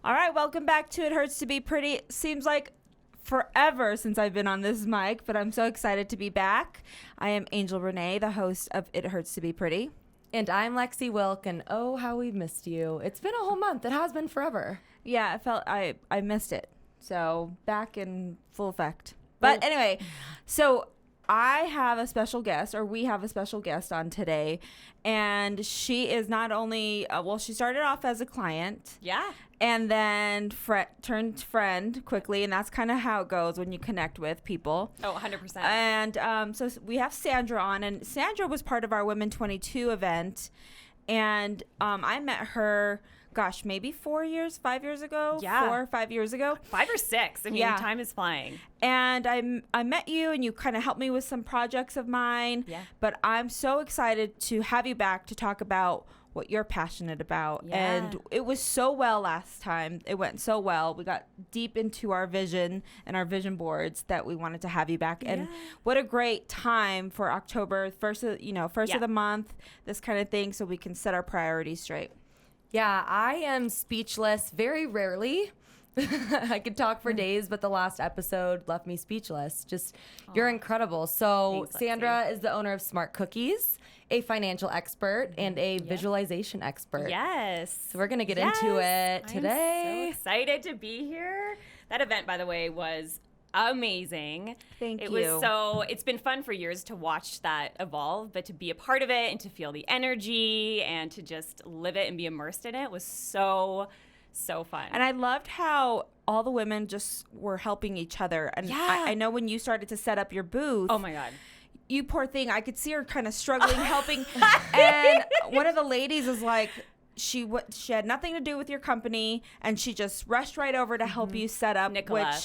All right, welcome back to It Hurts to Be Pretty. Seems like forever since I've been on this mic, but I'm so excited to be back. I am Angel Renee, the host of It Hurts to Be Pretty. And I'm Lexi Wilk, and oh, how we missed you. It's been a whole month. It has been forever. Yeah, I missed it. So back in full effect. But anyway, so I have a special guest, or we have a special guest on today, and she is not only, she started off as a client. Yeah. And then turned friend quickly, and that's kind of how it goes when you connect with people. Oh, 100%. And so we have Sandra on, and Sandra was part of our Women 22 event, and I met her, maybe 5 years ago? Yeah. 4 or 5 years ago. 5 or 6. I mean, time is flying. And I met you, and you kind of helped me with some projects of mine. Yeah. But I'm so excited to have you back to talk about what you're passionate about. Yeah. And it was so well last time. It went so well. We got deep into our vision and our vision boards that we wanted to have you back. And what a great time for October, first of the month, this kind of thing, so we can set our priorities straight. Yeah, I am speechless very rarely. I could talk for days, but the last episode left me speechless. You're incredible. So Thanks, Sandra is the owner of Smart Cookies, a financial expert and a visualization expert. Yes. So we're going to get into it today. I'm so excited to be here. That event, by the way, was amazing. Thank you. It's been fun for years to watch that evolve, but to be a part of it and to feel the energy and to just live it and be immersed in it was so fun. And I loved how all the women just were helping each other. And I know when you started to set up your booth. Oh my God. You poor thing. I could see her kind of struggling, helping. And one of the ladies is like, she had nothing to do with your company, and she just rushed right over to help you set up, Nicola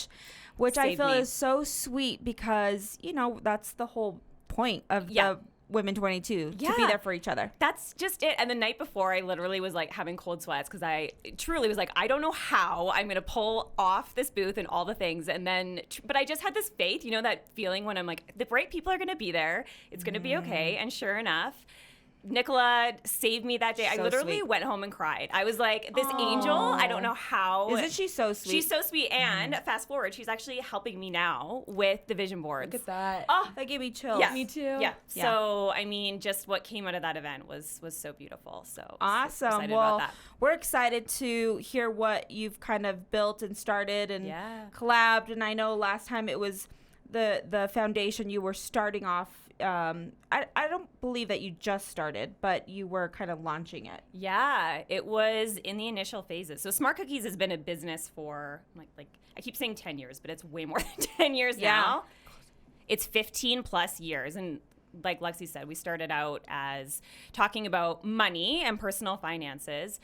which I feel me. is so sweet, because, that's the whole point of the Women 22, to be there for each other. That's just it. And the night before, I literally was like having cold sweats because I truly was like, I don't know how I'm going to pull off this booth and all the things. And then, but I just had this faith, that feeling when I'm like, the right people are going to be there. It's going to be okay. And sure enough, Nicola saved me that day. So I literally sweet. went home and cried. I was like, this angel, I don't know how. Isn't she so sweet? She's so sweet. And fast forward, she's actually helping me now with the vision boards. Look at that. Oh, that gave me chills. Yeah. Me too. Yeah. So, I mean, just what came out of that event was so beautiful. So awesome. Excited Well, about that. we're excited to hear what you've kind of built and started and collabed. And I know last time it was the foundation you were starting off. I don't believe that you just started, but you were kind of launching it. Yeah, it was in the initial phases. So Smart Cookies has been a business for like I keep saying 10 years, but it's way more than 10 years now. It's 15 plus years. And like Lexi said, we started out as talking about money and personal finances.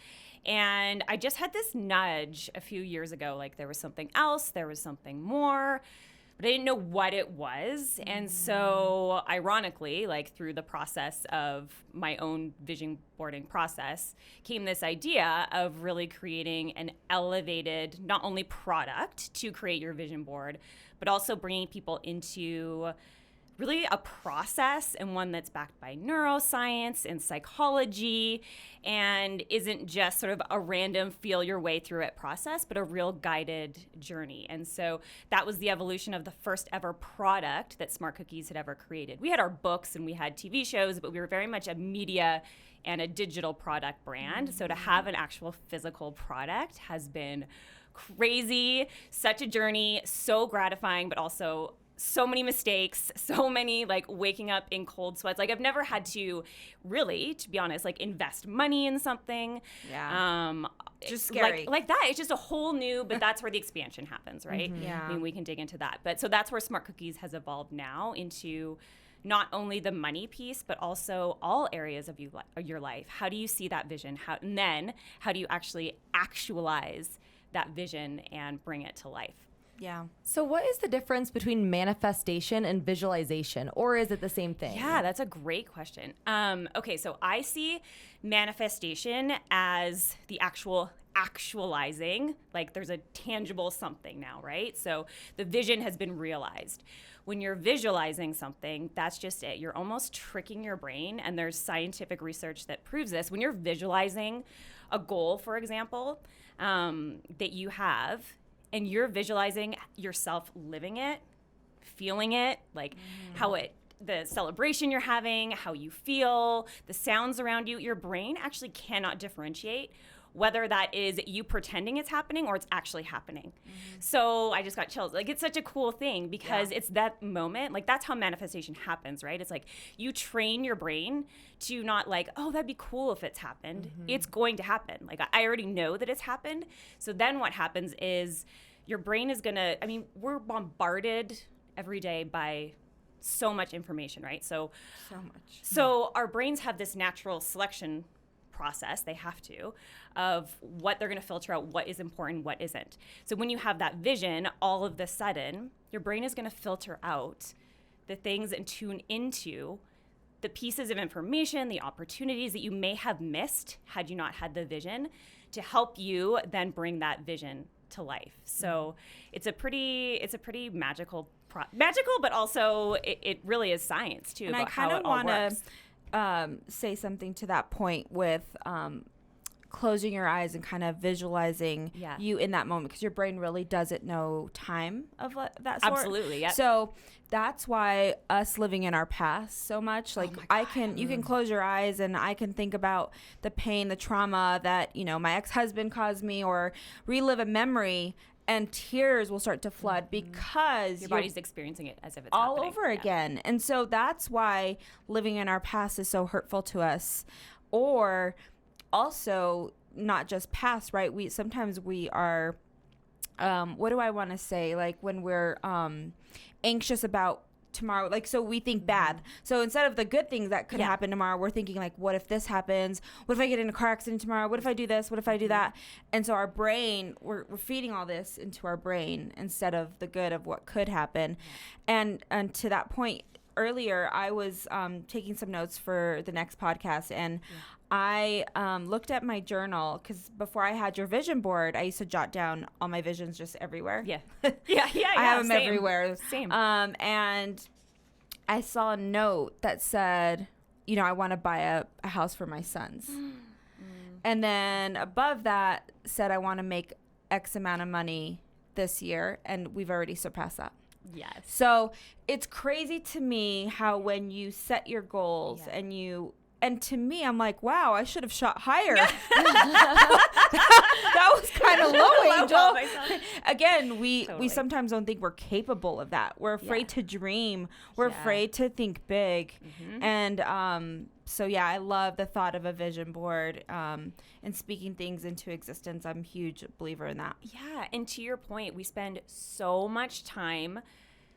And I just had this nudge a few years ago, like there was something else, there was something more. But I didn't know what it was. And so ironically, like through the process of my own vision boarding process, came this idea of really creating an elevated, not only product to create your vision board, but also bringing people into really a process, and one that's backed by neuroscience and psychology, and isn't just sort of a random feel your way through it process, but a real guided journey. And so that was the evolution of the first ever product that Smart Cookies had ever created. We had our books and we had TV shows, but we were very much a media and a digital product brand. So to have an actual physical product has been crazy, such a journey, so gratifying, but also so many mistakes, so many like waking up in cold sweats. Like I've never had to really, to be honest, like invest money in something. Yeah. Just scary. Like that. It's just a whole new, but that's where the expansion happens, right? Yeah. I mean, we can dig into that. But so that's where Smart Cookies has evolved now into not only the money piece, but also all areas of your life. How do you see that vision? And then how do you actually actualize that vision and bring it to life? Yeah. So what is the difference between manifestation and visualization, or is it the same thing? Yeah, that's a great question. Okay, so I see manifestation as the actualizing, like there's a tangible something now, right? So the vision has been realized. When you're visualizing something, that's just it. You're almost tricking your brain, and there's scientific research that proves this. When you're visualizing a goal, for example, that you have, and you're visualizing yourself living it, feeling it, like the celebration you're having, how you feel, the sounds around you, your brain actually cannot differentiate whether that is you pretending it's happening or it's actually happening. So I just got chills. Like, it's such a cool thing because it's that moment. Like, that's how manifestation happens, right? It's like you train your brain to not like, oh, that'd be cool if it's happened. It's going to happen. Like, I already know that it's happened. So then what happens is your brain is going to, I mean, we're bombarded every day by so much information, right? So much. So our brains have this natural selection process, they have to, of what they're going to filter out, what is important, what isn't. So when you have that vision, all of the sudden, your brain is going to filter out the things and tune into the pieces of information, the opportunities that you may have missed had you not had the vision, to help you then bring that vision to life. So it's a pretty magical, but also it really is science too, and about I kind how of it all want works. to say something to that point with closing your eyes and kind of visualizing you in that moment, because your brain really doesn't know time of that sort. Absolutely, yeah. So that's why us living in our past so much, like you can close your eyes and I can think about the pain, the trauma that, you know, my ex-husband caused me, or relive a memory, and tears will start to flood because your body's experiencing it as if it's all happening. over again. And so that's why living in our past is so hurtful to us. Or also not just past, right? Sometimes we are, what do I want to say? Like when we're anxious about tomorrow, like, so we think bad. So instead of the good things that could happen tomorrow, we're thinking like, what if this happens? What if I get in a car accident tomorrow? What if I do this? What if I do that? And so our brain, we're feeding all this into our brain instead of the good of what could happen. And to that point earlier, I was taking some notes for the next podcast, and I looked at my journal, because before I had your vision board, I used to jot down all my visions just everywhere. I have them same. everywhere. Same. And I saw a note that said, you know, I want to buy a house for my sons. And then above that said, I want to make X amount of money this year, and we've already surpassed that. Yes. So it's crazy to me how when you set your goals and to me, I'm like, wow, I should have shot higher. that was kind of low, Angel. Again, we sometimes don't think we're capable of that. We're afraid to dream. We're afraid to think big. And so, I love the thought of a vision board and speaking things into existence. I'm a huge believer in that. Yeah. And to your point, we spend so much time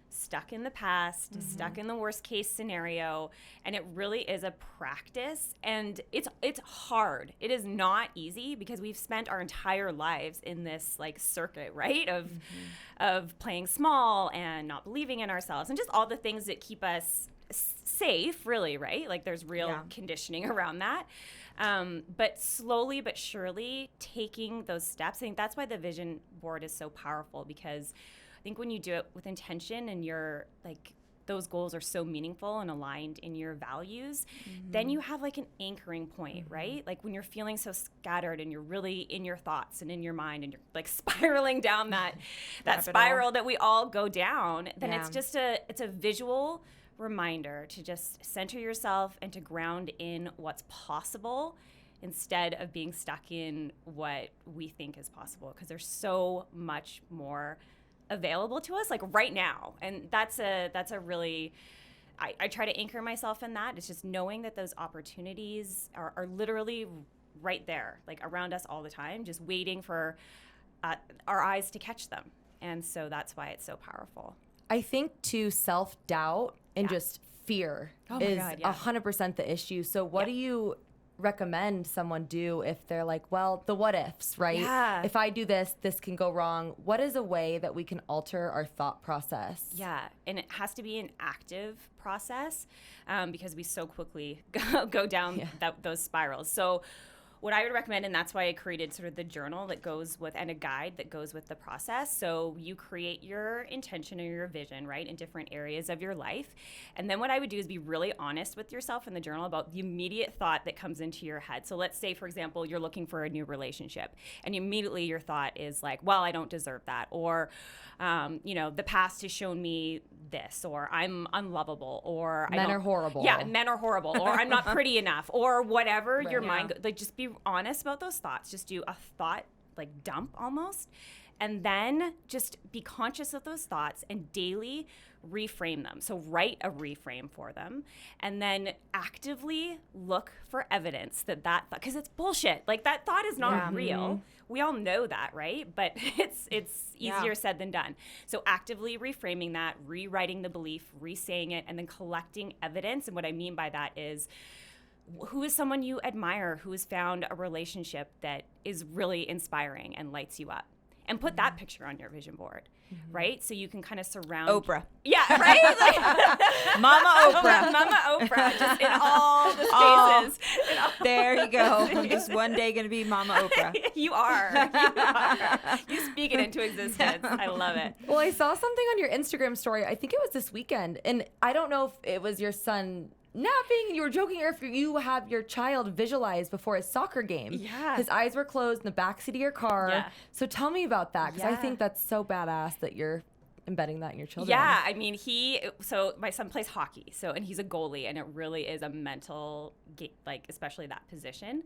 stuck in the past, stuck in the worst case scenario, and it really is a practice, and it's hard. It is not easy because we've spent our entire lives in this like circuit, right, of playing small and not believing in ourselves and just all the things that keep us safe, really, right? Like there's real conditioning around that. But slowly but surely taking those steps, I think that's why the vision board is so powerful, because I think when you do it with intention and you're like, those goals are so meaningful and aligned in your values, then you have like an anchoring point, right? Like when you're feeling so scattered and you're really in your thoughts and in your mind and you're like spiraling down that spiral that we all go down, then it's just it's a visual reminder to just center yourself and to ground in what's possible instead of being stuck in what we think is possible, because there's so much more available to us like right now. And that's a really, I try to anchor myself in that. It's just knowing that those opportunities are literally right there, like around us all the time, just waiting for our eyes to catch them. And so that's why it's so powerful. I think too, self-doubt and just fear is 100% the issue. So what do you recommend someone do if they're like, well, the what ifs, right? Yeah. If I do this, this can go wrong. What is a way that we can alter our thought process? Yeah, and it has to be an active process because we so quickly go down those spirals. So what I would recommend, and that's why I created sort of the journal that goes with, and a guide that goes with the process. So you create your intention or your vision, right, in different areas of your life. And then what I would do is be really honest with yourself in the journal about the immediate thought that comes into your head. So let's say, for example, you're looking for a new relationship, and immediately your thought is like, well, I don't deserve that. Or, the past has shown me this, or I'm unlovable, or men are horrible. Yeah, men are horrible, or I'm not pretty enough, or whatever your mind, like just be honest about those thoughts. Just do a thought like dump almost, and then just be conscious of those thoughts and daily reframe them. So write a reframe for them, and then actively look for evidence that because it's bullshit. Like that thought is not real. We all know that, right? But it's easier said than done. So actively reframing that, rewriting the belief, re-saying it, and then collecting evidence. And what I mean by that is, who is someone you admire who has found a relationship that is really inspiring and lights you up? And put that picture on your vision board, right? So you can kind of surround Oprah. Yeah, right? Like, Mama Oprah. Mama Oprah, just in all the spaces. There you go. I'm just one day going to be Mama Oprah. You are. You speak it into existence. I love it. Well, I saw something on your Instagram story. I think it was this weekend. And I don't know if it was your son napping and you were joking, or if you have your child visualize before a soccer game. Yeah. His eyes were closed in the backseat of your car. Yeah. So tell me about that, because I think that's so badass that you're embedding that in your children. Yeah, I mean, so my son plays hockey, and he's a goalie, and it really is a mental, like, especially that position.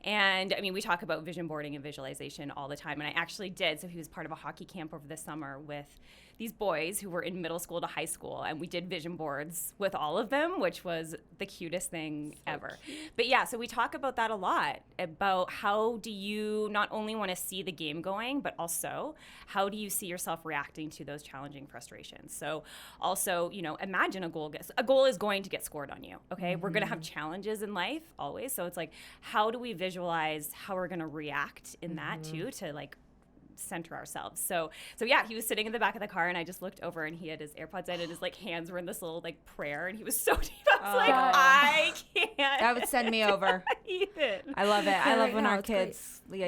And I mean, we talk about vision boarding and visualization all the time, and I actually did. So he was part of a hockey camp over the summer with these boys who were in middle school to high school, and we did vision boards with all of them, which was the cutest thing ever. Cute. But yeah, so we talk about that a lot, about how do you not only want to see the game going, but also how do you see yourself reacting to those challenging frustrations. So also, imagine a goal is going to get scored on you, okay? We're going to have challenges in life always. So it's like, how do we visualize how we're going to react in that too, to like center ourselves. So yeah, he was sitting in the back of the car, and I just looked over, and he had his AirPods in, and his like hands were in this little like prayer, and he was so deep. I was like, I can't. That would send me over. Even. I love it. I love when our kids and we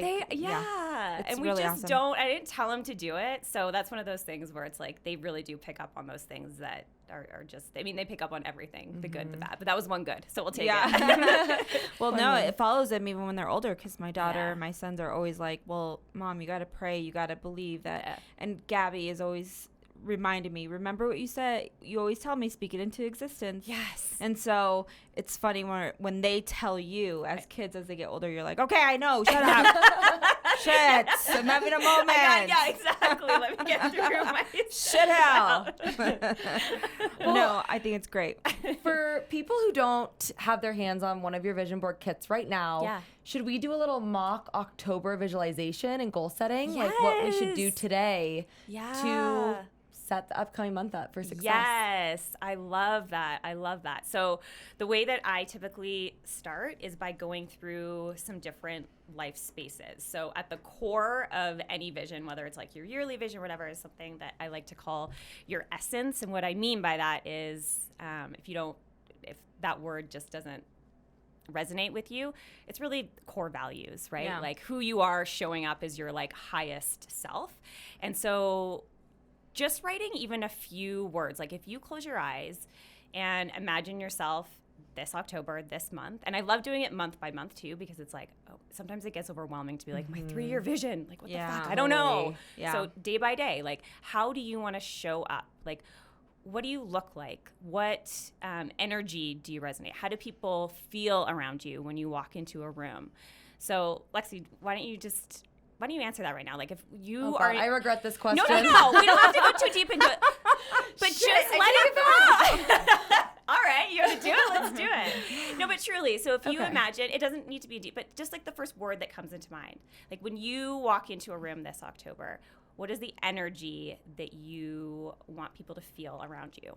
really just awesome. I didn't tell him to do it. So that's one of those things where it's like they really do pick up on those things that are just, I mean, they pick up on everything, the good, the bad, but that was one good. So we'll take it. Well, no, it follows them even when they're older, because my daughter, my sons are always like, well, Mom, you got to pray, you got to believe that. Yeah. And Gabby is always reminded me, remember what you said? You always tell me, speak it into existence. Yes. And so it's funny when they tell you as kids, as they get older, you're like, okay, I know, shut up. Shit, I'm having a moment. Yeah, exactly. Let me get through my shit hell. No, I think it's great. For people who don't have their hands on one of your vision board kits right now, should we do a little mock October visualization and goal setting? Yes. Like what we should do today to set the upcoming month up for success. Yes, I love that. So the way that I typically start is by going through some different life spaces. So at the core of any vision, whether it's like your yearly vision, whatever, is something that I like to call your essence. And what I mean by that is if that word just doesn't resonate with you, it's really core values, right? Yeah. Like who you are showing up as your like highest self. And so just writing even a few words, like if you close your eyes and imagine yourself this October, this month, and I love doing it month by month too, because it's like, sometimes it gets overwhelming to be like, my 3-year vision, like what the fuck? I don't know. Yeah. So day by day, like how do you want to show up? Like what do you look like? What energy do you resonate? How do people feel around you when you walk into a room? So Lexi, why don't you answer that right now? Like if you are... I regret this question. No. We don't have to go too deep into it. But just let it go. All right, you want to do it? Let's do it. No, but truly, so if you imagine, it doesn't need to be deep, but just like the first word that comes into mind. Like when you walk into a room this October, what is the energy that you want people to feel around you?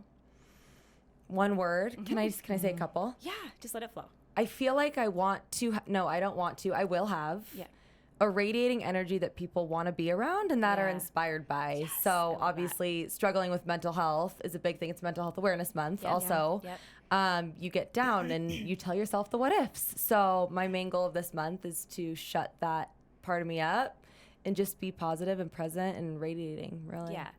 One word. Can I say a couple? Yeah, just let it flow. I feel like I want to. No, I don't want to. I will have. Yeah. a radiating energy that people want to be around and that are inspired by. Yes, so obviously struggling with mental health is a big thing. It's Mental Health Awareness Month also. You get down and you tell yourself the what ifs. So my main goal of this month is to shut that part of me up and just be positive and present and radiating, really. Yeah.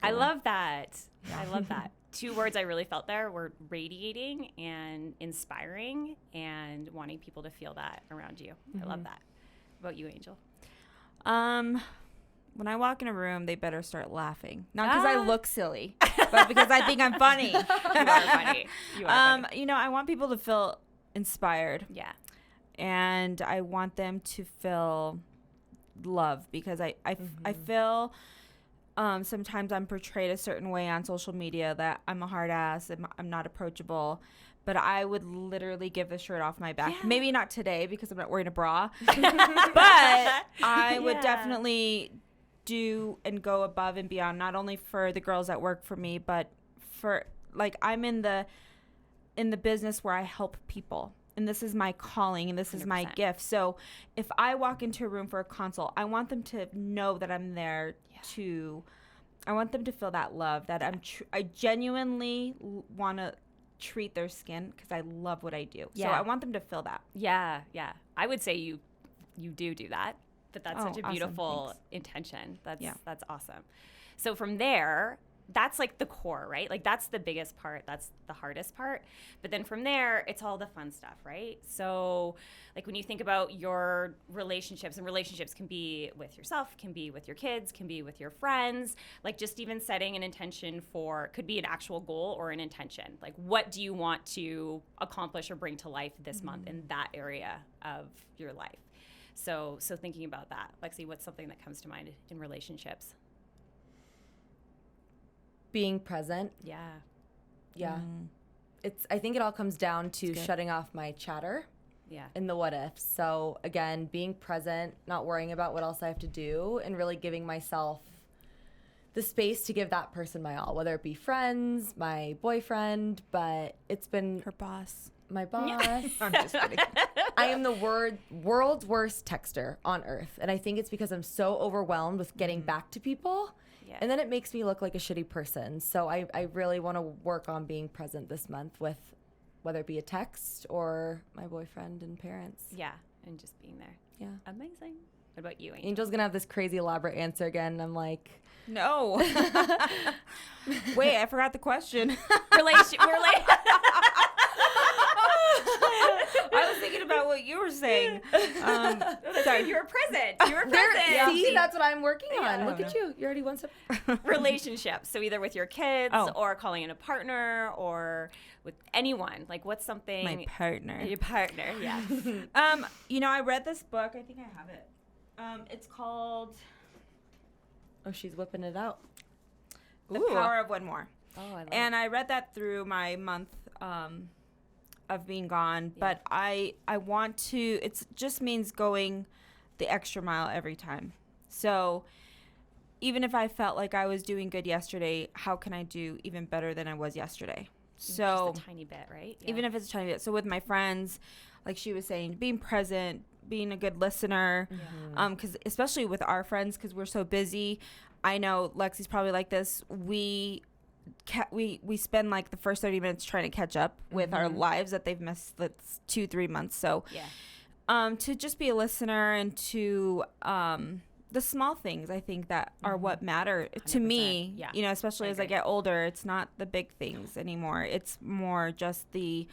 I love that. Yeah. I love that. 2 words I really felt there were radiating and inspiring and wanting people to feel that around you. I love that. What about you, Angel? When I walk in a room, they better start laughing. Not because I look silly, but because I think I'm funny. You are funny. You are funny. You know, I want people to feel inspired. Yeah. And I want them to feel love, because I feel sometimes I'm portrayed a certain way on social media, that I'm a hard ass, I'm not approachable. But I would literally give the shirt off my back. Yeah. Maybe not today because I'm not wearing a bra. But I would definitely do and go above and beyond, not only for the girls that work for me, but for, like, I'm in the business where I help people. And this is my calling, and this is 100%. My gift. So if I walk into a room for a consult, I want them to know that I'm there I want them to feel that love, that I genuinely want to treat their skin because I love what I do. So I want them to feel that. Yeah. I would say you do that, but that's such a beautiful intention. That's awesome. So from there, that's like the core, right? Like that's the biggest part. That's the hardest part. But then from there, it's all the fun stuff, right? So like when you think about your relationships, and relationships can be with yourself, can be with your kids, can be with your friends, like just even setting an intention could be an actual goal or an intention. Like what do you want to accomplish or bring to life this month in that area of your life? So thinking about that, Lexi, what's something that comes to mind in relationships? Being present. Yeah. I think it all comes down to shutting off my chatter. In the what ifs. So again, being present, not worrying about what else I have to do, and really giving myself the space to give that person my all, whether it be friends, my boyfriend, but it's been her boss. My boss. I'm just kidding. I am the world's worst texter on earth. And I think it's because I'm so overwhelmed with getting back to people. Yeah. And then it makes me look like a shitty person. So I really want to work on being present this month with whether it be a text or my boyfriend and parents. Yeah, and just being there. Yeah. Amazing. What about you, Angel? Angel's going to have this crazy elaborate answer again. And I'm like... No. Wait, I forgot the question. I was thinking about what you were saying. Sorry, you were present. See, that's what I'm working on. Look at you. You're already one step. Relationships. So either with your kids or calling in a partner or with anyone. Like what's something... My partner. Your partner, yeah. You know, I read this book. I think I have it. It's called... Oh, she's whipping it out. The Power of One More. Oh, I love And I read that through my month of being gone, but I want to, it just means going the extra mile every time. So even if I felt like I was doing good yesterday, how can I do even better than I was yesterday? So just a tiny bit, right? Yeah. Even if it's a tiny bit. So with my friends, like she was saying, being present, being a good listener, because especially with our friends, because we're so busy. I know Lexi's probably like this. We spend like the first 30 minutes trying to catch up with our lives that they've missed. That's 2-3 months. So to just be a listener and to the small things, I think that are what matter to me. You know, especially as I get older, it's not the big things anymore. It's more just the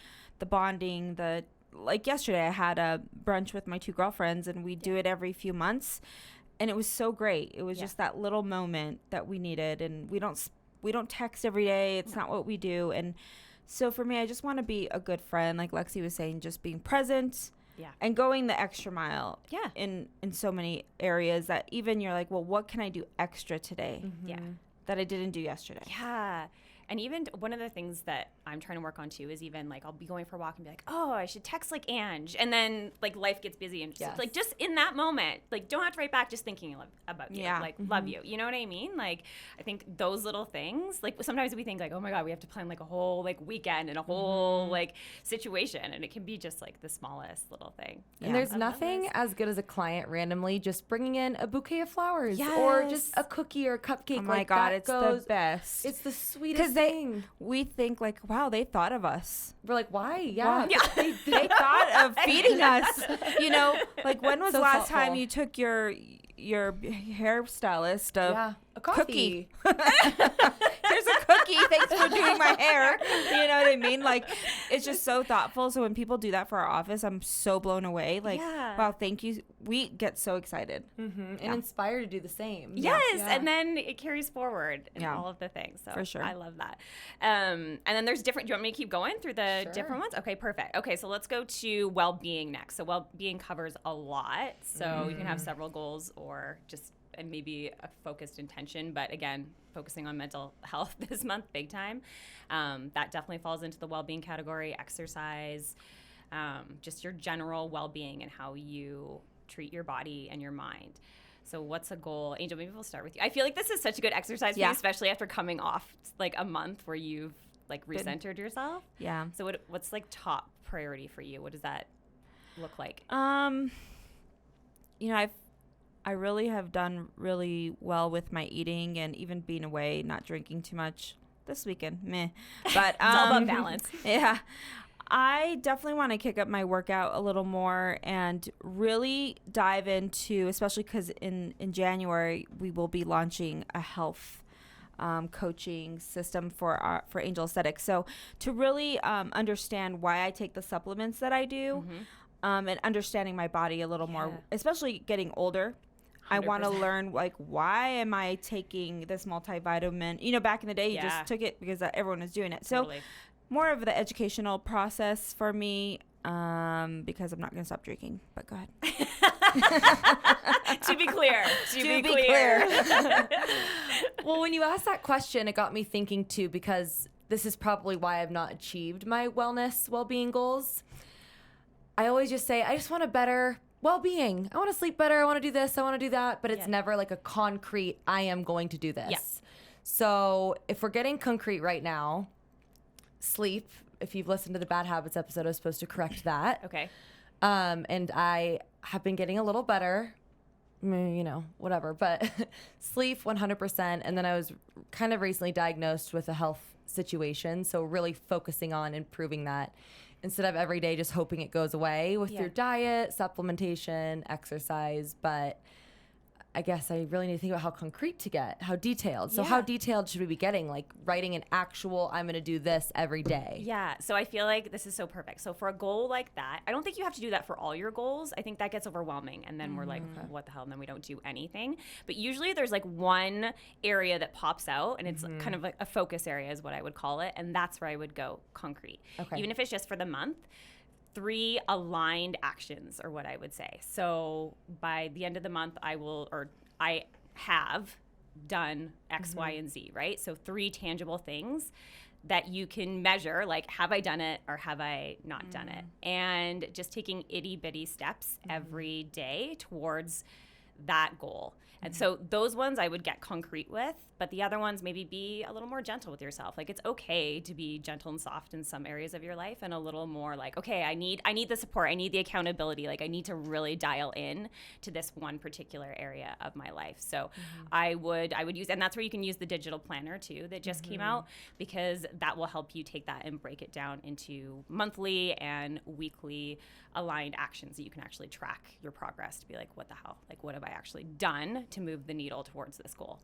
bonding. Like yesterday, I had a brunch with my 2 girlfriends, and we do it every few months, and it was so great. It was just that little moment that we needed, and we don't text every day. It's not what we do. And so for me, I just want to be a good friend. Like Lexi was saying, just being present and going the extra mile in so many areas that even you're like, well, what can I do extra today that I didn't do yesterday? Yeah. And even one of the things that I'm trying to work on too is even like I'll be going for a walk and be like, oh, I should text like Ange, and then like life gets busy and just, like just in that moment, like don't have to write back, just thinking about you, like love you. You know what I mean? Like I think those little things, like sometimes we think like, oh my God, we have to plan like a whole like weekend and a whole like situation, and it can be just like the smallest little thing. And there's nothing as good as a client randomly just bringing in a bouquet of flowers or just a cookie or a cupcake. Oh my God, it's the best. It's the sweetest thing. We think like, wow, they thought of us. We're like, why? Yeah. They thought of feeding us. You know, like when was the last time you took your hairstylist a coffee? Here's a cookie. Thanks for doing my hair. You know what I mean? Like, it's just so thoughtful. So when people do that for our office, I'm so blown away. Like, wow, thank you. We get so excited and inspired to do the same. Yes, and then it carries forward in all of the things. So for sure, I love that. And then there's different. Do you want me to keep going through the different ones? Okay, perfect. Okay, so let's go to well-being next. So well-being covers a lot. So you can have several goals or just and maybe a focused intention, but again, focusing on mental health this month, big time. That definitely falls into the well-being category. Exercise, just your general well-being and how you treat your body and your mind. So what's a goal? Angel, maybe we'll start with you. I feel like this is such a good exercise for you, especially after coming off like a month where you've like recentered yourself. Yeah. So what's like top priority for you? What does that look like? You know, I really have done really well with my eating and even being away, not drinking too much this weekend. Meh. But it's all about balance. Yeah. I definitely want to kick up my workout a little more and really dive into, especially because in January, we will be launching a health coaching system for Angel Aesthetics. So to really understand why I take the supplements that I do and understanding my body a little more, especially getting older. 100%. I want to learn, like, why am I taking this multivitamin? You know, back in the day, you just took it because everyone was doing it. Totally. So more of the educational process for me because I'm not going to stop drinking. But go ahead. To be clear. To be clear. Well, when you asked that question, it got me thinking, too, because this is probably why I've not achieved my well-being goals. I always just say, I just want a better well-being. I want to sleep better. I want to do this. I want to do that. But it's never like a concrete, I am going to do this. Yeah. So if we're getting concrete right now, sleep. If you've listened to the Bad Habits episode, I was supposed to correct that. Okay. And I have been getting a little better, you know, whatever. But sleep 100%. And then I was kind of recently diagnosed with a health situation. So really focusing on improving that instead of every day just hoping it goes away with your diet, supplementation, exercise. But I guess I really need to think about how concrete to get, how detailed. So how detailed should we be getting? Like writing an actual, I'm going to do this every day. Yeah. So I feel like this is so perfect. So for a goal like that, I don't think you have to do that for all your goals. I think that gets overwhelming. And then we're like, what the hell? And then we don't do anything. But usually there's like one area that pops out and it's kind of like a focus area is what I would call it. And that's where I would go concrete. Okay. Even if it's just for the month. 3 aligned actions are what I would say. So by the end of the month, I have done X, Y, and Z, right? So 3 tangible things that you can measure, like have I done it or have I not done it? And just taking itty bitty steps every day towards that goal. And so those ones I would get concrete with, but the other ones maybe be a little more gentle with yourself. Like it's okay to be gentle and soft in some areas of your life and a little more like, okay, I need the support. I need the accountability. Like I need to really dial in to this one particular area of my life. So I would use, and that's where you can use the digital planner too that just came out, because that will help you take that and break it down into monthly and weekly aligned actions that you can actually track your progress to be like, what the hell? Like, what have I actually done to move the needle towards this goal?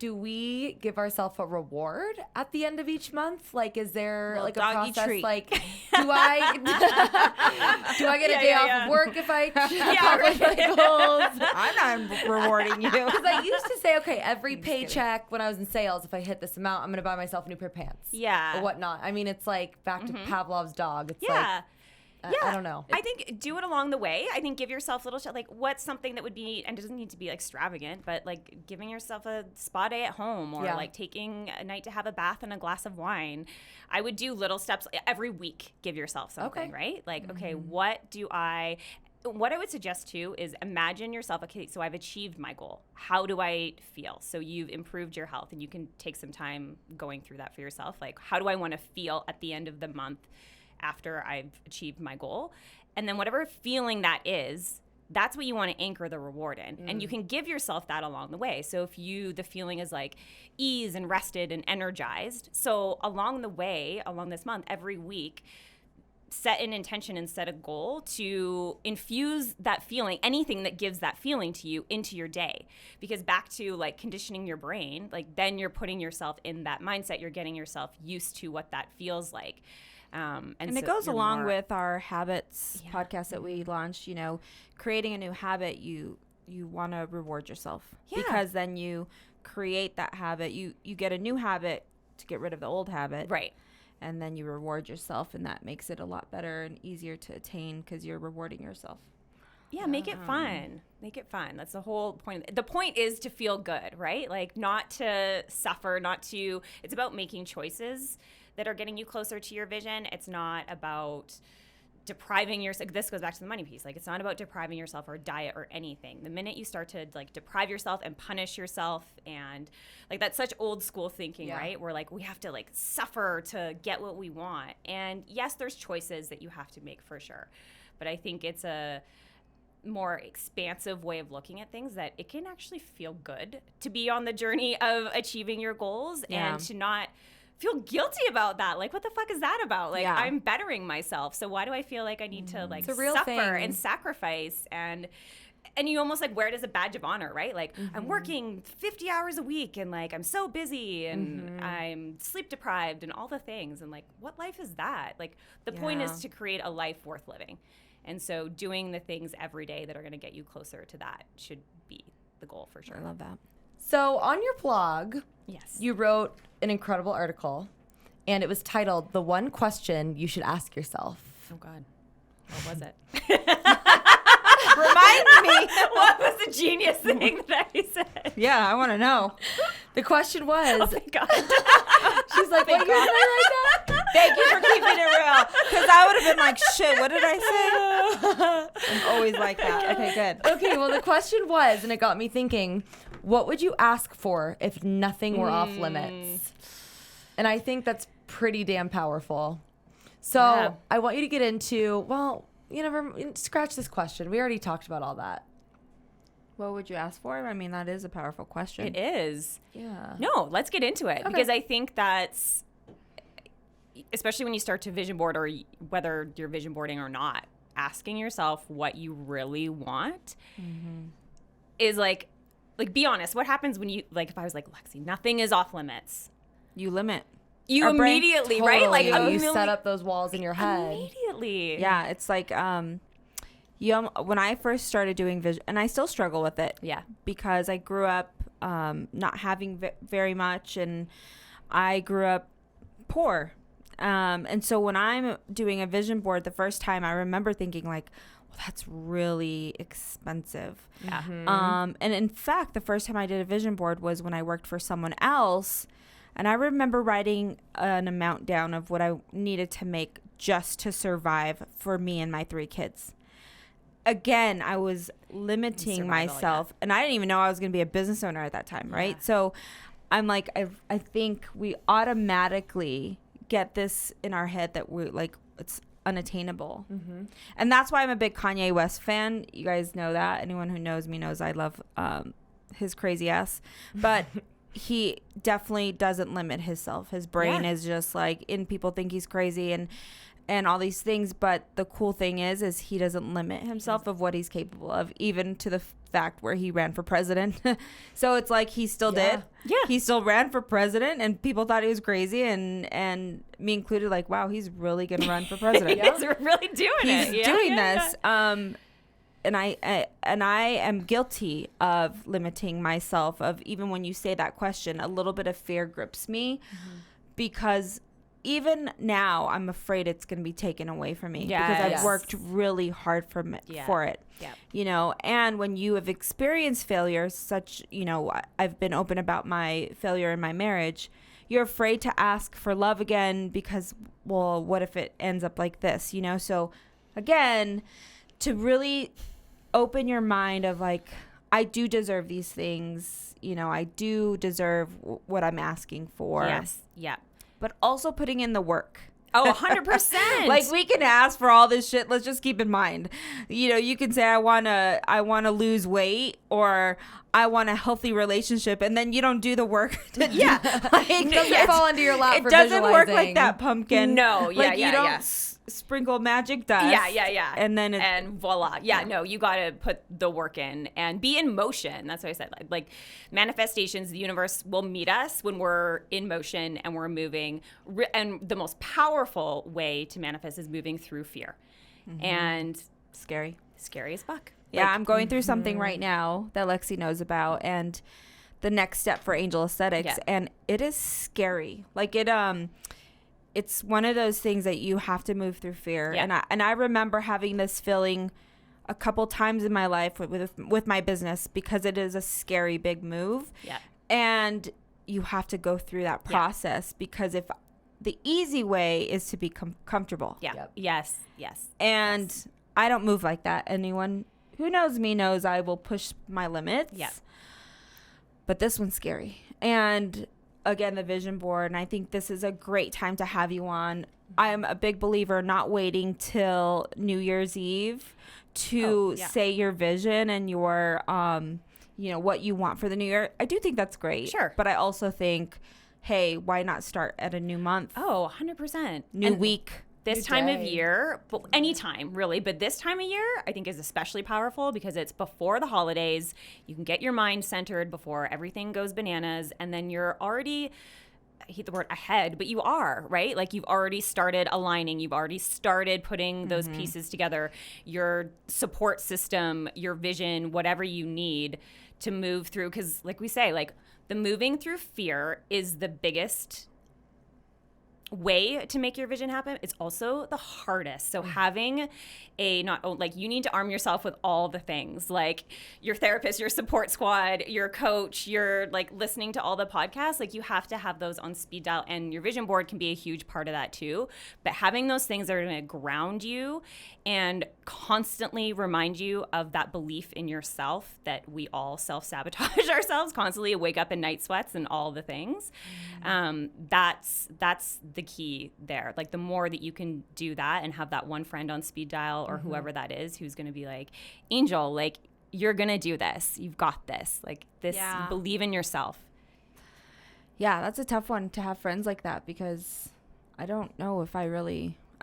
Do we give ourselves a reward at the end of each month? Like, is there like a process? Treat. Like, do I get a day off of work if I accomplish my goals? I'm not rewarding you. Because I used to say, okay, every paycheck when I was in sales, if I hit this amount, I'm going to buy myself a new pair of pants. Yeah. Or whatnot. I mean, it's like back to Pavlov's dog. It's like, I don't know. I think do it along the way. I think give yourself little like what's something that would be, and it doesn't need to be like extravagant, but like giving yourself a spa day at home, or like taking a night to have a bath and a glass of wine. I would do little steps every week. Give yourself something, right? Like, okay, what I would suggest too is imagine yourself, okay, so I've achieved my goal. How do I feel? So you've improved your health, and you can take some time going through that for yourself. Like, how do I want to feel at the end of the month after I've achieved my goal? And then whatever feeling that is, that's what you want to anchor the reward in. And you can give yourself that along the way. So if the feeling is like ease and rested and energized, so along the way, along this month, every week, set an intention and set a goal to infuse that feeling, anything that gives that feeling to you, into your day. Because back to like conditioning your brain, like then you're putting yourself in that mindset. You're getting yourself used to what that feels like. And it goes along with our habits podcast that we launched. You know, creating a new habit, you want to reward yourself because then you create that habit. You get a new habit to get rid of the old habit. Right. And then you reward yourself, and that makes it a lot better and easier to attain because you're rewarding yourself. Yeah, make it fun. Make it fun. That's the whole point. The point is to feel good, right? Like not to suffer, it's about making choices that are getting you closer to your vision. It's not about depriving yourself. This goes back to the money piece. Like it's not about depriving yourself or diet or anything. The minute you start to like deprive yourself and punish yourself, and like that's such old school thinking, right? Where like we have to like suffer to get what we want. And yes, there's choices that you have to make for sure. But I think it's a more expansive way of looking at things, that it can actually feel good to be on the journey of achieving your goals and to not feel guilty about that. Like, what the fuck is that about? Like, I'm bettering myself. So why do I feel like I need to like suffer and sacrifice? And you almost like wear it as a badge of honor, right? Like I'm working 50 hours a week, and like I'm so busy, and I'm sleep deprived, and all the things. And like, what life is that? Like the point is to create a life worth living. And so doing the things every day that are going to get you closer to that should be the goal for sure. I love that. So on your blog, you wrote an incredible article, and it was titled "The One Question You Should Ask Yourself." Oh God, what was it? Remind me. What was the genius thing that I said? Yeah, I want to know. The question was. Oh my God. She's like, what did I write that? Thank you for keeping it real. Because I would have been like, shit, what did I say? I'm always like that. Okay, good. Okay, well, the question was, and it got me thinking, what would you ask for if nothing were off limits? And I think that's pretty damn powerful. So I want you to get into, well, scratch this question. We already talked about all that. What would you ask for? I mean, that is a powerful question. It is. Yeah. No, let's get into it. Okay. Because I think that's, especially when you start to vision board, or whether you're vision boarding or not, asking yourself what you really want is like be honest. What happens when you, like, if I was like, Lexi, nothing is off limits. You limit. You our immediately, brain, right? Like you set up those walls in your head. Immediately. Yeah, it's like when I first started doing vision, and I still struggle with it. Yeah. Because I grew up not having very much, and I grew up poor. And so when I'm doing a vision board the first time, I remember thinking like, well, that's really expensive. Yeah. And in fact, the first time I did a vision board was when I worked for someone else. And I remember writing an amount down of what I needed to make just to survive for me and my 3 kids. Again, I was limiting myself, and I didn't even know I was going to be a business owner at that time, right? So I'm like, I think we automatically get this in our head that we're like, it's unattainable. And that's why I'm a big Kanye West fan. You guys know that. Anyone who knows me knows I love his crazy ass. But he definitely doesn't limit himself. His brain is just like, and people think he's crazy and all these things. But the cool thing is he doesn't limit himself of what he's capable of, even to the fact where he ran for president. So it's like he still did. Yeah. He still ran for president, and people thought he was crazy, and me included, like, wow, he's really going to run for president. He's really doing it. He's doing this. And I am guilty of limiting myself, of even when you say that question, a little bit of fear grips me because even now, I'm afraid it's going to be taken away from me because I've worked really hard for it, you know, and when you have experienced failure, such, you know, I've been open about my failure in my marriage, you're afraid to ask for love again because, well, what if it ends up like this, you know? So again, to really open your mind of like, I do deserve these things, you know, I do deserve what I'm asking for. Yes. Yeah. But also putting in the work. Oh, 100%. Like, we can ask for all this shit. Let's just keep in mind, you know, you can say, I want to lose weight, or I want a healthy relationship, and then you don't do the work. Like, it doesn't fall into your lap. It doesn't work like that, pumpkin. No, like, you don't sprinkle magic dust. Yeah. And then and voila. Yeah, no, you got to put the work in and be in motion. That's what I said. Like manifestations, the universe will meet us when we're in motion and we're moving. And the most powerful way to manifest is moving through fear. And scary as fuck. Yeah, like, I'm going through something right now that Lexi knows about, and the next step for Angel Aesthetics, and it is scary. Like, it's one of those things that you have to move through fear. Yeah. And I remember having this feeling a couple times in my life with my business, because it is a scary big move. Yeah. And you have to go through that process, because if the easy way is to be comfortable. Yeah. Yep. Yes. And I don't move like that. Anyone who knows me knows I will push my limits. Yeah. But this one's scary. And again, the vision board, and I think this is a great time to have you on. I am a big believer not waiting till New Year's Eve to say your vision and your you know, what you want for the new year. I do think that's great. Sure. But I also think, hey, why not start at a new month? Oh, 100%. New week. This time of year, but anytime really, but this time of year I think is especially powerful because it's before the holidays. You can get your mind centered before everything goes bananas, and then you're already, I hate the word ahead, but you are, right? Like, you've already started aligning, you've already started putting those pieces together, your support system, your vision, whatever you need to move through. Because like we say, like, the moving through fear is the biggest way to make your vision happen. It's also the hardest. So having you need to arm yourself with all the things, like your therapist, your support squad, your coach, your like listening to all the podcasts. Like, you have to have those on speed dial, and your vision board can be a huge part of that too. But having those things that are going to ground you and constantly remind you of that belief in yourself, that we all self-sabotage ourselves constantly, wake up in night sweats and all the things. That's the key there. Like, the more that you can do that and have that one friend on speed dial, or whoever that is, who's going to be like, Angel, like, you're going to do this. You've got this. Like, this, believe in yourself. Yeah, that's a tough one to have friends like that, because I don't know if I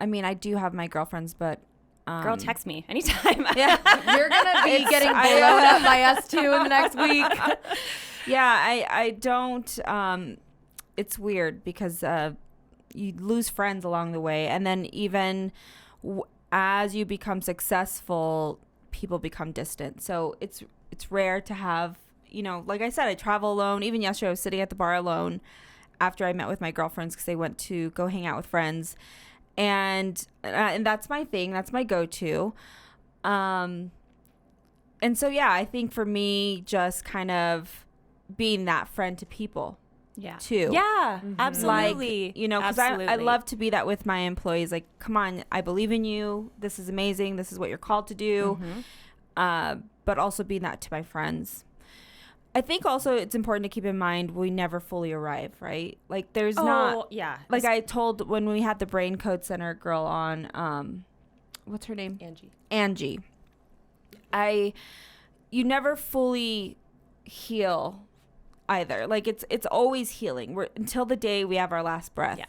mean, I do have my girlfriends, but girl, text me anytime. Yeah, you're gonna be getting blown up by us too in the next week. Yeah, I don't. It's weird because you lose friends along the way, and then even as you become successful, people become distant. So it's rare to have, you know, like I said, I travel alone. Even yesterday, I was sitting at the bar alone after I met with my girlfriends because they went to go hang out with friends. And that's my thing. That's my go-to. And so, yeah, I think for me, just kind of being that friend to people. Yeah. Too. Yeah, absolutely. Like, you know, because I love to be that with my employees. Like, come on, I believe in you. This is amazing. This is what you're called to do. But also being that to my friends. I think also it's important to keep in mind we never fully arrive, right? Like, there's not. Yeah. Like, I told when we had the Brain Code Center girl on, what's her name? Angie. You never fully heal either. Like, it's always healing. Until the day we have our last breath. Yeah.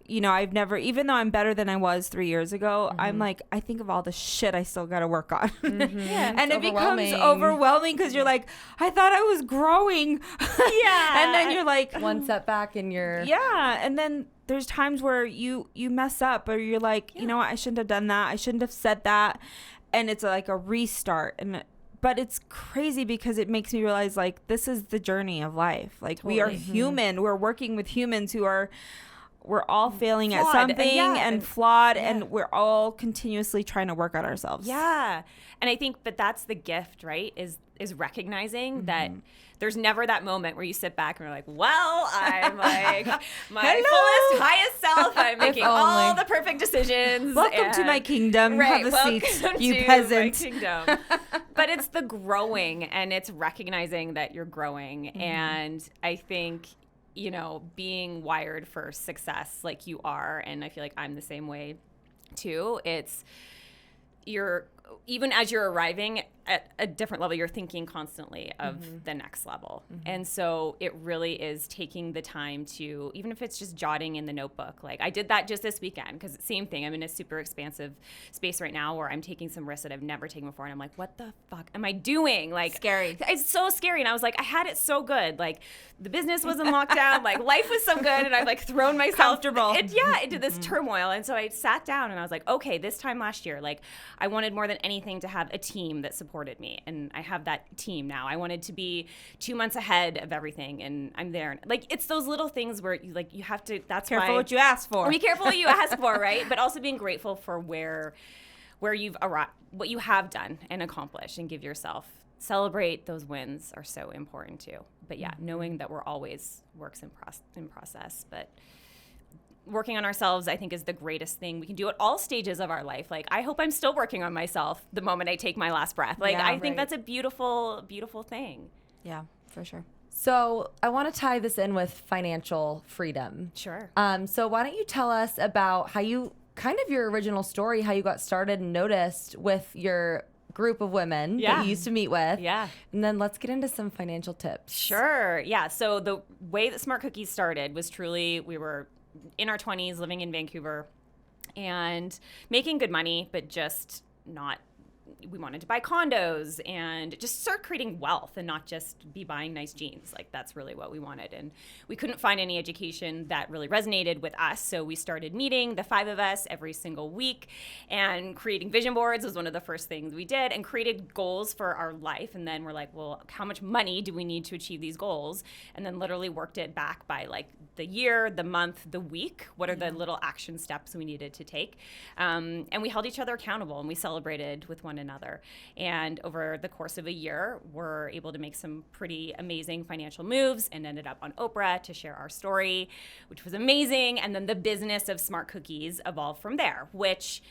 You know, I've never, even though I'm better than I was 3 years ago, I'm like, I think of all the shit I still got to work on. Yeah, and it becomes overwhelming because you're like, I thought I was growing. Yeah. And then you're like, one setback and you're. Yeah. And then there's times where you mess up, or you're like, you know what, I shouldn't have done that. I shouldn't have said that. And it's like a restart. But it's crazy because it makes me realize, like, this is the journey of life. Like, we are human. We're working with humans who are we're all failing at something and flawed, and we're all continuously trying to work on ourselves. Yeah. And I think, but that's the gift, right? Is recognizing that there's never that moment where you sit back and you're like, well, I'm like my fullest, highest self. I'm making all the perfect decisions. Welcome to my kingdom. Right, have a seat, you peasant. My kingdom. But it's the growing, and it's recognizing that you're growing. And I think, you know, being wired for success like you are, and I feel like I'm the same way too. Even as you're arriving at a different level, you're thinking constantly of the next level. And so it really is taking the time to, even if it's just jotting in the notebook. Like I did that just this weekend, because same thing. I'm in a super expansive space right now where I'm taking some risks that I've never taken before. And I'm like, what the fuck am I doing? Like, scary. It's so scary. And I was like, I had it so good. Like the business was in lockdown. Like life was so good. And I've like thrown myself into this turmoil. And so I sat down and I was like, okay, this time last year, like I wanted more than anything to have a team that supported me, and I have that team now. I wanted to be 2 months ahead of everything, and I'm there. Like it's those little things where you have to. That's careful what you ask for. Be careful what you ask for, right? But also being grateful for where you've arrived, what you have done and accomplished, and give yourself. Celebrate those wins are so important too. But yeah, knowing that we're always works in process, but. Working on ourselves, I think, is the greatest thing we can do at all stages of our life. Like, I hope I'm still working on myself the moment I take my last breath. Like, I think that's a beautiful, beautiful thing. Yeah, for sure. So I want to tie this in with financial freedom. Sure. So why don't you tell us about how you, kind of your original story, how you got started and noticed with your group of women that you used to meet with. Yeah. And then let's get into some financial tips. Sure. Yeah. So the way that Smart Cookies started was truly, we were in our 20s, living in Vancouver and making good money, but just not, we wanted to buy condos and just start creating wealth and not just be buying nice jeans. Like that's really what we wanted. And we couldn't find any education that really resonated with us. So we started meeting, the 5 of us, every single week, and creating vision boards was one of the first things we did, and created goals for our life. And then we're like, well, how much money do we need to achieve these goals? And then literally worked it back by like the year, the month, the week. What are the little action steps we needed to take? And we held each other accountable, and we celebrated with one another. And over the course of a year, we're able to make some pretty amazing financial moves and ended up on Oprah to share our story, which was amazing. And then the business of Smart Cookies evolved from there, which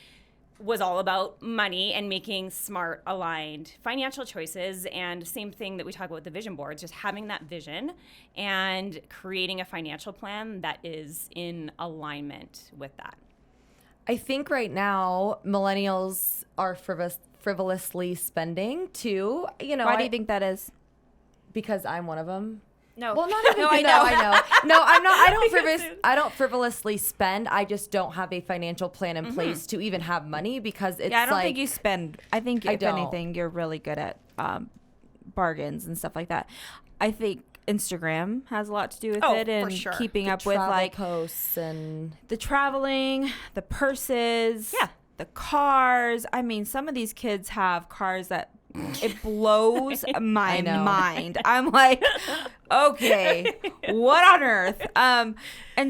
was all about money and making smart, aligned financial choices. And same thing that we talk about with the vision boards, just having that vision and creating a financial plan that is in alignment with that. I think right now millennials are frivolously spending too. You know, why do you think that is? Because I'm one of them. No. Well, not even. I know. No, I'm not. I don't frivolously spend. I just don't have a financial plan in place to even have money, because it's I don't think you spend. I think if anything, you're really good at bargains and stuff like that. I think Instagram has a lot to do with it, and keeping up with like posts and the traveling, the purses, the cars. I mean, some of these kids have cars that it blows my mind. I'm like, okay, what on earth? And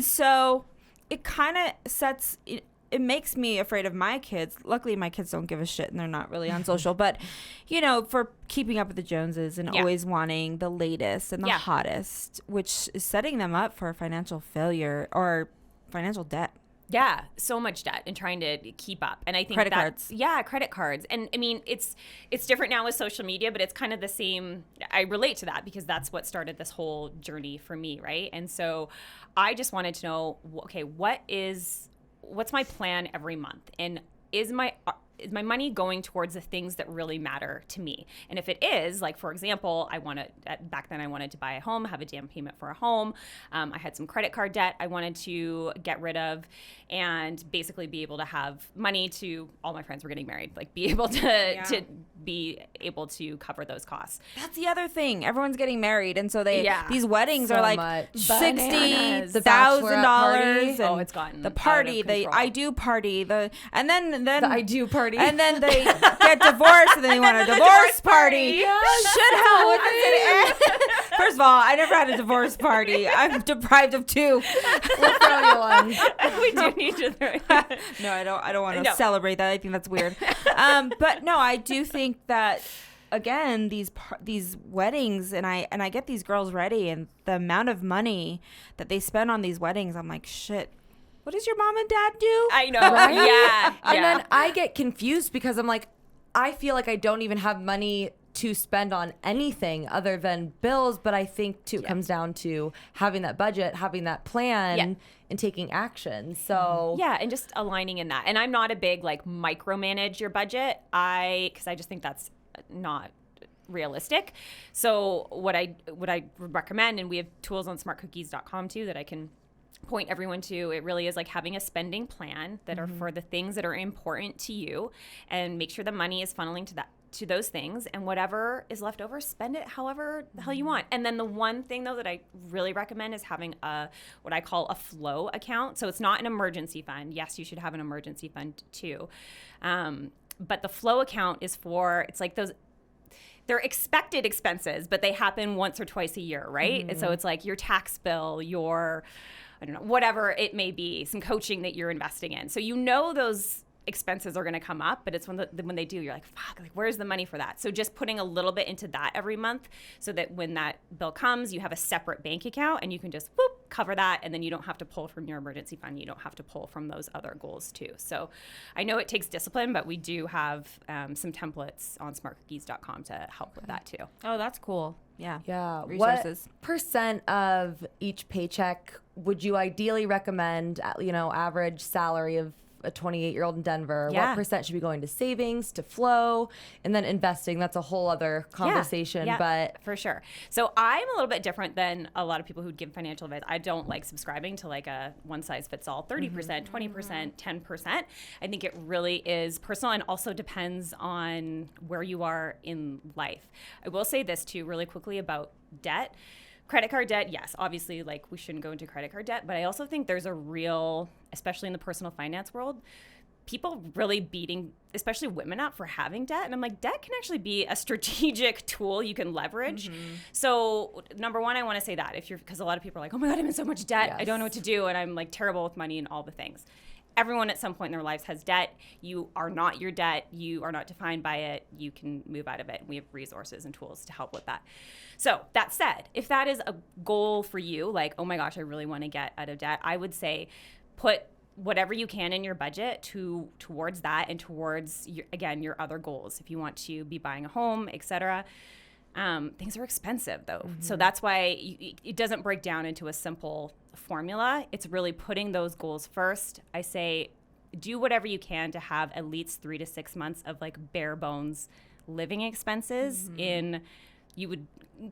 so it kind of sets. It makes me afraid of my kids. Luckily, my kids don't give a shit and they're not really on social. But, you know, for keeping up with the Joneses and always wanting the latest and the hottest, which is setting them up for financial failure or financial debt. Yeah, so much debt and trying to keep up. And I think credit cards. Yeah, credit cards. And I mean, it's different now with social media, but it's kind of the same. I relate to that because that's what started this whole journey for me, right? And so I just wanted to know, okay, what's my plan every month? And is my money going towards the things that really matter to me? And if it is, like, for example, back then I wanted to buy a home, have a down payment for a home. I had some credit card debt I wanted to get rid of and basically be able to have money to, all my friends were getting married, like be able to be able to cover those costs. That's the other thing. Everyone's getting married. And so these weddings so are like $60,000. Oh, it's gotten the party, the I do party, and then the I do party. party. And then they get divorced, and then they want a divorce party. Yes. Shit happens. First of all, I never had a divorce party. I'm deprived of 2. We'll throw you one. We do need to throw you. No, I don't want to celebrate that. I think that's weird. But no, I do think that, again, these weddings, and I get these girls ready, and the amount of money that they spend on these weddings, I'm like, shit. What does your mom and dad do? I know. Right? Yeah. And then I get confused because I'm like, I feel like I don't even have money to spend on anything other than bills. But I think, too, it comes down to having that budget, having that plan, and taking action. So yeah, and just aligning in that. And I'm not a big, like, micromanage your budget. Because I just think that's not realistic. So what I would recommend, and we have tools on smartcookies.com, too, that I can point everyone to, it really is like having a spending plan that are for the things that are important to you, and make sure the money is funneling to those things, and whatever is left over, spend it however the hell you want. And then the one thing, though, that I really recommend is having what I call a flow account. So it's not an emergency fund. Yes, you should have an emergency fund too, but the flow account is it's like they're expected expenses, but they happen once or twice a year, right? And so it's like your tax bill, your, I don't know, whatever it may be, some coaching that you're investing in. So you know those expenses are going to come up, but it's when they do, you're like, fuck, like, where's the money for that? So just putting a little bit into that every month, so that when that bill comes, you have a separate bank account, and you can just cover that, and then you don't have to pull from your emergency fund. You don't have to pull from those other goals too. So I know it takes discipline, but we do have some templates on smartcookies.com to help with that too. Oh, that's cool. Yeah. Resources. What percent of each paycheck would you ideally recommend, average salary of a 28-year-old in Denver? What percent should be going to savings, to flow, and then investing? That's a whole other conversation. But for sure. So I'm a little bit different than a lot of people who give financial advice. I don't like subscribing to like a one size fits all, 30%, 20%, 10%. I think it really is personal, and also depends on where you are in life. I will say this too really quickly about debt. Credit card debt, yes, obviously, like, we shouldn't go into credit card debt, but I also think there's a real, especially in the personal finance world, people really beating, especially women, up for having debt. And I'm like, debt can actually be a strategic tool you can leverage. So number one, I want to say that because a lot of people are like, oh my God, I'm in so much debt. I don't know what to do. And I'm like terrible with money and all the things. Everyone at some point in their lives has debt. You are not your debt. You are not defined by it. You can move out of it. We have resources and tools to help with that. So that said, if that is a goal for you, like, oh my gosh, I really want to get out of debt, I would say put whatever you can in your budget towards that, and towards your other goals. If you want to be buying a home, etc. Things are expensive though. So that's why it doesn't break down into a simple formula. It's really putting those goals first. I say do whatever you can to have at least 3 to 6 months of like bare bones living expenses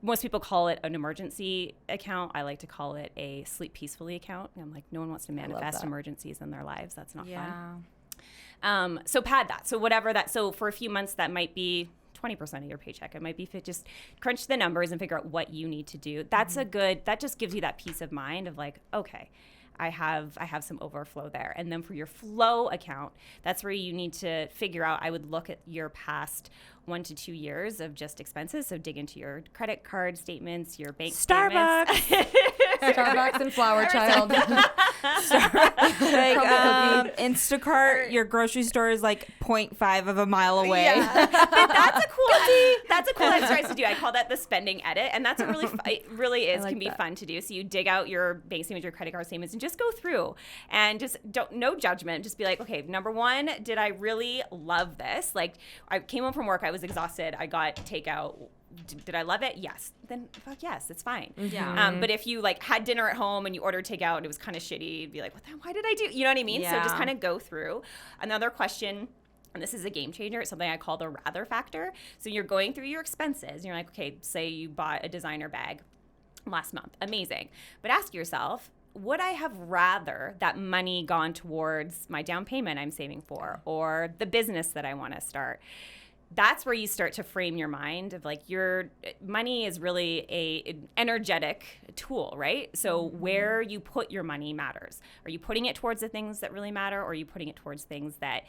most people call it an emergency account. I like to call it a sleep peacefully account. I'm like, no one wants to manifest emergencies in their lives. That's not fun. So pad that. So whatever that, so for a few months, that might be 20% of your paycheck. It might be just crunch the numbers and figure out what you need to do. That's that just gives you that peace of mind of like, okay, I have some overflow there. And then for your flow account, that's where you need to figure out, I would look at your past 1 to 2 years of just expenses. So dig into your credit card statements, your bank statements. Starbucks and Flower Child. Instacart, your grocery store is like 0.5 of a mile away. Yeah. But that's a cool exercise to do. I call that the spending edit, and that's it really is can be fun to do. So you dig out your bank statements, your credit card statements, and just go through, and just no judgment. Just be like, okay, number one, did I really love this? Like, I came home from work, I was exhausted, I got takeout. Did I love it? Yes. Then fuck yes, it's fine. Yeah. But if you like had dinner at home and you ordered takeout and it was kind of shitty, you'd be like, why did I do? You know what I mean? Yeah. So just kind of go through. Another question, and this is a game changer. It's something I call the rather factor. So you're going through your expenses and you're like, okay, say you bought a designer bag last month. Amazing. But ask yourself, would I have rather that money gone towards my down payment I'm saving for, or the business that I want to start? that's where you start to frame your mind of like your money is really an energetic tool, right? So where you put your money matters. Are you putting it towards the things that really matter, or are you putting it towards things that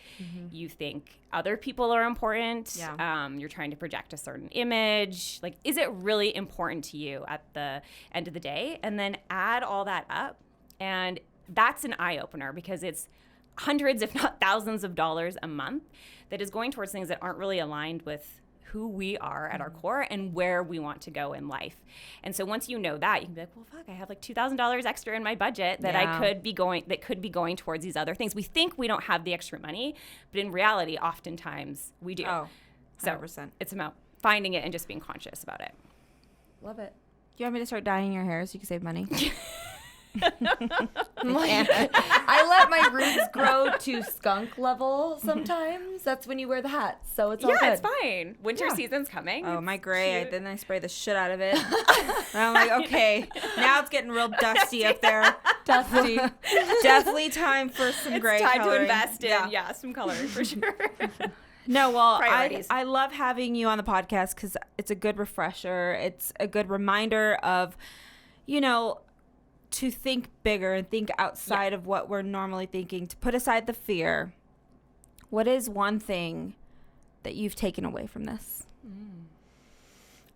you think other people are important? Yeah. You're trying to project a certain image. Like, is it really important to you at the end of the day? And then add all that up, and that's an eye opener, because it's hundreds, if not thousands of dollars a month that is going towards things that aren't really aligned with who we are at our core and where we want to go in life. And so once you know that, you can be like, well, fuck, I have like $2,000 extra in my budget that I could be going towards these other things. We think we don't have the extra money, but in reality, oftentimes we do. Oh, 100%. So it's about finding it and just being conscious about it. Love it. Do you want me to start dyeing your hair so you can save money? I let my roots grow to skunk level sometimes. That's when you wear the hat. So it's all good. Yeah, it's fine. Winter season's coming. Oh, my gray. Then I spray the shit out of it. And I'm like, okay, now it's getting real dusty up there. Dusty. Definitely time for some gray It's time coloring. to invest in, some coloring for sure. No, well, Priorities. I love having you on the podcast because it's a good refresher. It's a good reminder of, to think bigger and think outside of what we're normally thinking, to put aside the fear. What is one thing that you've taken away from this?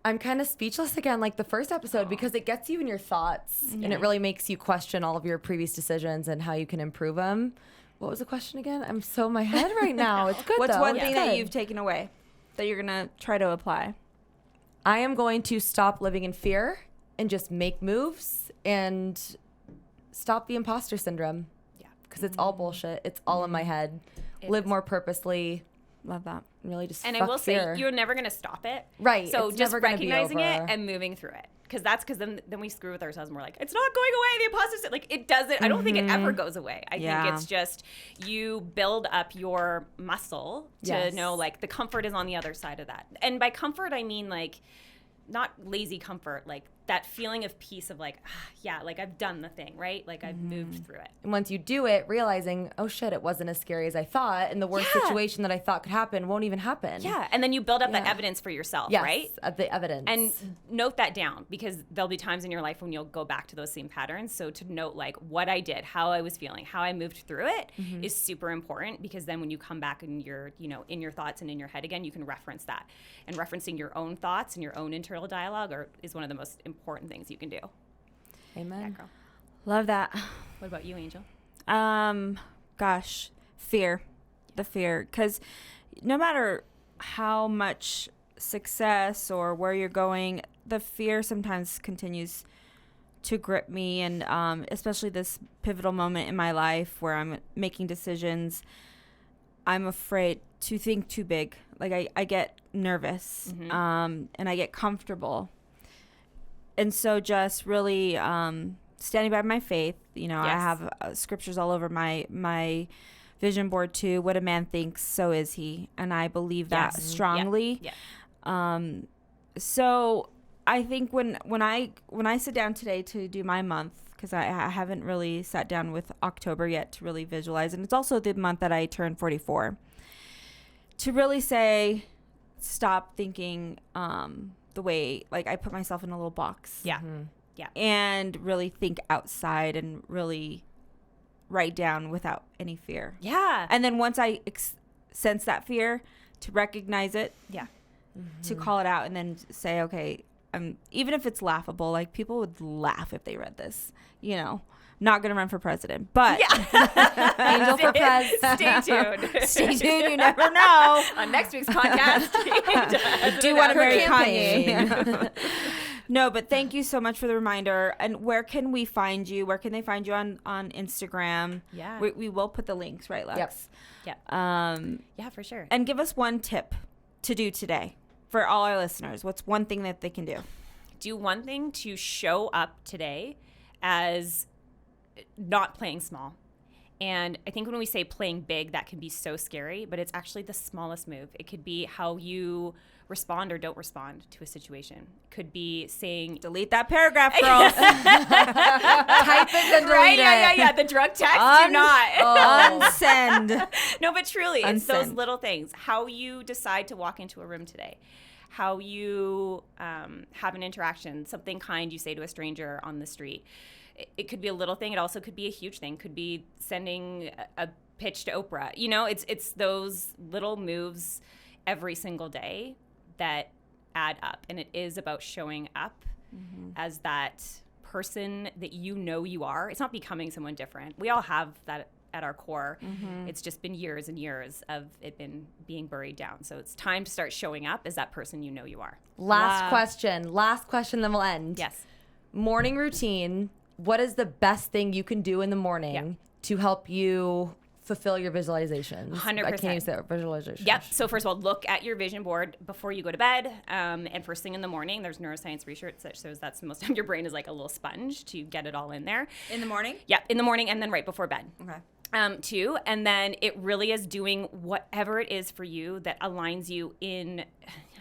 I'm kind of speechless again, like the first episode, because it gets you in your thoughts and it really makes you question all of your previous decisions and how you can improve them. What was the question again? I'm so in my head right now. It's good. What's though. one It's thing good. that you've taken away that you're going to try to apply? I am going to stop living in fear and just make moves and stop the imposter syndrome. Yeah. Because it's all bullshit. It's all in my head. Live more purposely. Love that. Really just And fuck I will fear. say, you're never going to stop it. Right. So It's just never gonna be recognizing it over. and moving through it. Because then we screw with ourselves and we're like, it's not going away. The imposter syndrome. Like, it doesn't. I don't think it ever goes away. I think it's just you build up your muscle to know, like, the comfort is on the other side of that. And by comfort, I mean, like, not lazy comfort, like that feeling of peace of like, like I've done the thing, right? Like I've moved through it. And once you do it, realizing, oh shit, it wasn't as scary as I thought, and the worst situation that I thought could happen won't even happen. Yeah, and then you build up that evidence for yourself, right? The evidence. And note that down, because there'll be times in your life when you'll go back to those same patterns. So to note like what I did, how I was feeling, how I moved through it is super important, because then when you come back and you're, in your thoughts and in your head again, you can reference that. And referencing your own thoughts and your own internal dialogue is one of the most important things you can do. Amen. Yeah, girl. Love that. What about you, Angel? Gosh, fear. The fear. Because no matter how much success or where you're going, the fear sometimes continues to grip me. And especially this pivotal moment in my life where I'm making decisions, I'm afraid to think too big. Like I get nervous and I get comfortable. And so just really standing by my faith, I have scriptures all over my vision board too. What a man thinks, so is he. And I believe that strongly. Yeah. So I think when I sit down today to do my month, because I haven't really sat down with October yet to really visualize. And it's also the month that I turn 44. To really say, stop thinking the way, like, I put myself in a little box. Yeah. Yeah. And really think outside and really write down without any fear. Yeah. And then once I sense that fear, to recognize it. Yeah. To call it out and then say, okay, even if it's laughable, like people would laugh if they read this, not going to run for president, but Angel for pres. Stay tuned. Stay tuned. You never know. On next week's podcast. I do want to marry Kanye. No, but thank you so much for the reminder. And where can we find you? Where can they find you on Instagram? Yeah. We will put the links, right, Lex? Yep. Yeah, for sure. And give us one tip to do today for all our listeners. What's one thing that they can do? Do one thing to show up today as not playing small And I think when we say playing big, that can be so scary, but it's actually the smallest move. It could be how you respond or don't respond to a situation. It could be saying, delete that paragraph, girls. Type it and delete it. Yeah. The drug text, do not. Unsend. No, but truly, Unsend. it's those little things. How you decide to walk into a room today. How you have an interaction, something kind you say to a stranger on the street. It could be a little thing. It also could be a huge thing. Could be sending a pitch to Oprah. You know, it's those little moves every single day that add up. And it is about showing up as that person that you know you are. It's not becoming someone different. We all have that at our core. It's just been years and years of it being buried down. So it's time to start showing up as that person you know you are. Last question, then we'll end. Yes. Morning routine. What is the best thing you can do in the morning to help you fulfill your visualizations? 100%. I can't use that visualization. Yep. So first of all, look at your vision board before you go to bed. And first thing in the morning, there's neuroscience research that shows that's the most time your brain is like a little sponge to get it all in there. In the morning? Yeah, in the morning and then right before bed. Okay. Too. And then it really is doing whatever it is for you that aligns you in,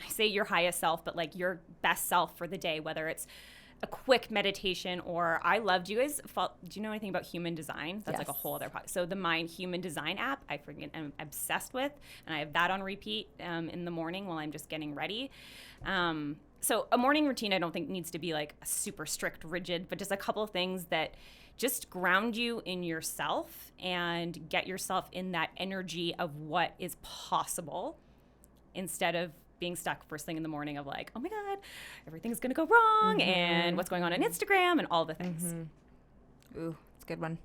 I say your highest self, but like your best self for the day, whether it's a quick meditation or do you know anything about human design? That's like a whole other podcast. So the Mind Human Design app, I'm obsessed with, and I have that on repeat in the morning while I'm just getting ready. So a morning routine I don't think needs to be like a super strict, rigid, but just a couple of things that just ground you in yourself and get yourself in that energy of what is possible instead of being stuck first thing in the morning of like, oh my God, everything's going to go wrong and what's going on Instagram and all the things. Ooh, it's a good one.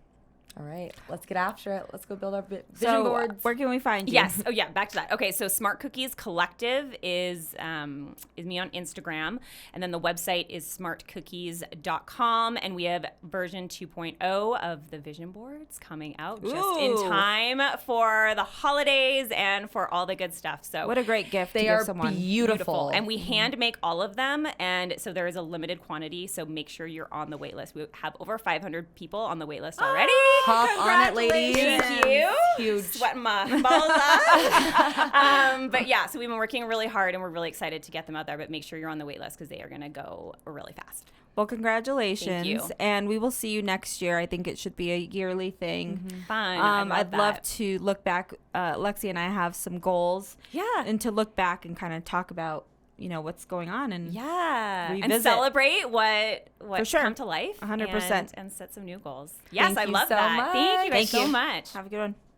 All right, let's get after it. Let's go build our vision boards. Where can we find you? Yes. Oh, yeah. Back to that. Okay. So Smart Cookies Collective is me on Instagram. And then the website is smartcookies.com. And we have version 2.0 of the vision boards coming out just in time for the holidays and for all the good stuff. So what a great gift they to give are someone. Beautiful. And we hand make all of them. And so there is a limited quantity. So make sure you're on the wait list. We have over 500 people on the wait list already. Hop on it, ladies. Thank you. Huge. Sweating my balls off. But yeah, so we've been working really hard and we're really excited to get them out there. But make sure you're on the wait list because they are going to go really fast. Well, congratulations. Thank you. And we will see you next year. I think it should be a yearly thing. Fun. I'd love to look back. Lexi and I have some goals. Yeah. And to look back and kind of talk about, you know, what's going on and revisit. And celebrate what For sure. come to life 100%. and set some new goals. Yes, Thank I you love so that. much. Thank you guys Thank so you. much. Have a good one.